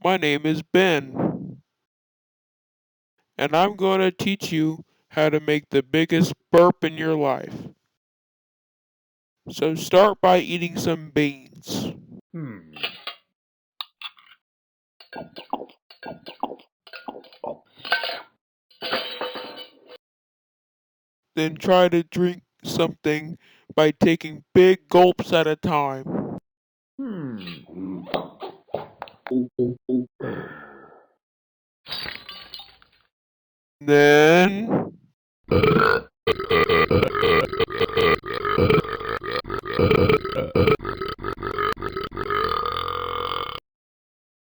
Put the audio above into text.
My name is Ben, and I'm going to teach you how to make the biggest burp in your life. So start by eating some beans. Hmm. Then try to drink something by taking big gulps at a time. Hmm. Then